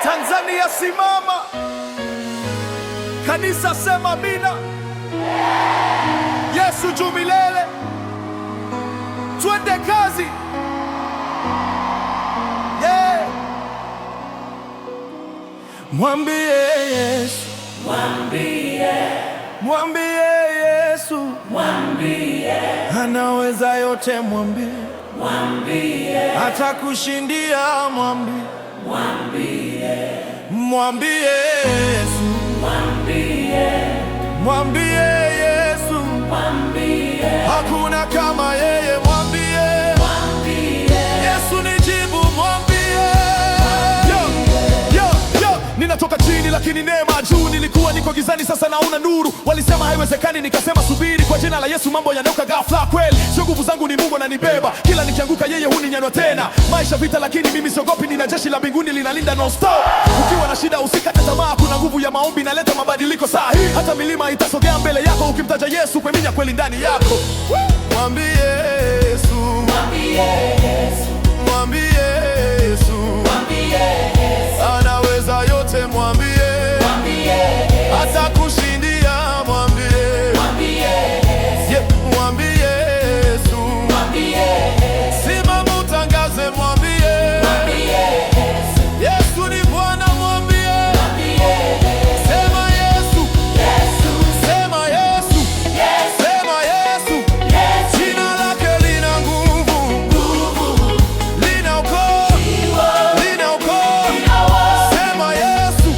Tanzania simama, kanisa sema amina. Yesu juu milele, twende kazi. Yeah. Mwambie Yesu, mwambie Yesu, anaweza yote, mwambie atakushindia, mwambie Yesu, mwambie Yesu, hakuna kama yeye, mwambie Yesu nijibu, mwambie ninatoka chini lakini neema juu. Nilikuwa niko gizani, sasa naona nuru. Walisema haiwezekani, nikasema subiri, kwa jina la Yesu mambo yanauka ghafla. Kweli sio nguvu zangu, ni Mungu ananibeba. Kila nikianguka yeye huninyanyua tena. Maisha vita lakini mimi siogopi, nina jeshi la mbinguni linalinda non stop. Ukiwa na shida usikate tamaa, kuna nguvu ya maombi inaleta mabadiliko sahihi. Hata milima itasogea mbele yako ukimtaja Yesu, kweminya kweli ndani yako. Mwambie Yesu, mwambie Yesu, mwambie Yesu, anaweza yote, mwambie atakushindia, mwambie mwambie Yesu, simama utangaze, mwambie Yesu ni Bwana, mwambie sema Yesu, sema Yesu, sema Yesu, jina lake lina nguvu, linaokoa, sema Yesu,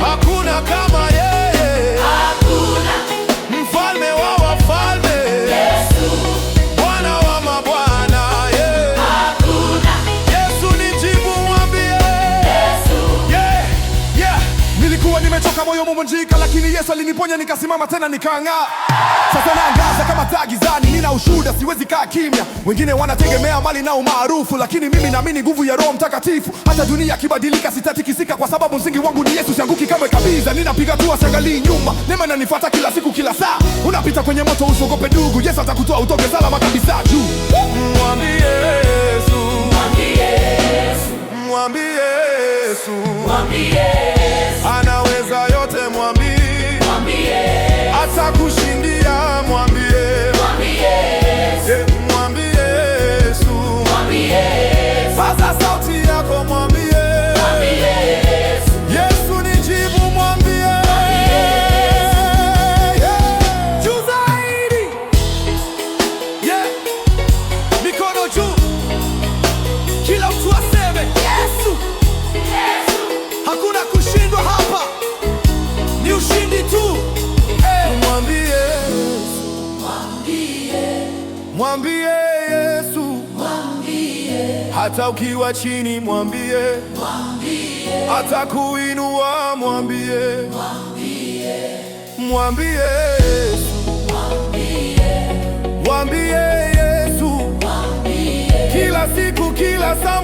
hakuna kama yeye, mfalme wa wafalme, Bwana wa mabwana, Yesu nijibu, mwambie nilikuwa nimechoka, moyo umevunjika, lakini Yesu aliniponya, nikasimama tena nikang'aa. Sasa naangaza kama taa gizani, nina ushuhuda, siwezi kaa kimya. Wengine wanategemea mali na umaarufu, lakini mimi naamini nguvu ya Roho Mtakatifu. Hata dunia ikibadilika sitatikisika, kwa sababu msingi wangu ni Yesu, sianguki kamwe kabisa. Ninapiga hatua, siangalii nyuma, neema inanifuata kila siku, kila saa. Unapita kwenye moto, usiogope ndugu, Yesu atakutoa utoke salama kabisa juu. Mwambie Yesu, mwambie Yesu, anaweza yote, mwambie atakushindia, mwambie mwambie Yesu, paza sauti yako, mwambie Yesu nijibu, mwambie juu zaidi, mikono juu, kila mtu aseme Yesu, hakuna kushindwa hapa, ni ushindi tu. Mwambie Yesu, hata ukiwa chini, mwambie atakuinua, mwambie Yesu, mwambie Yesu, kila siku, kila saa.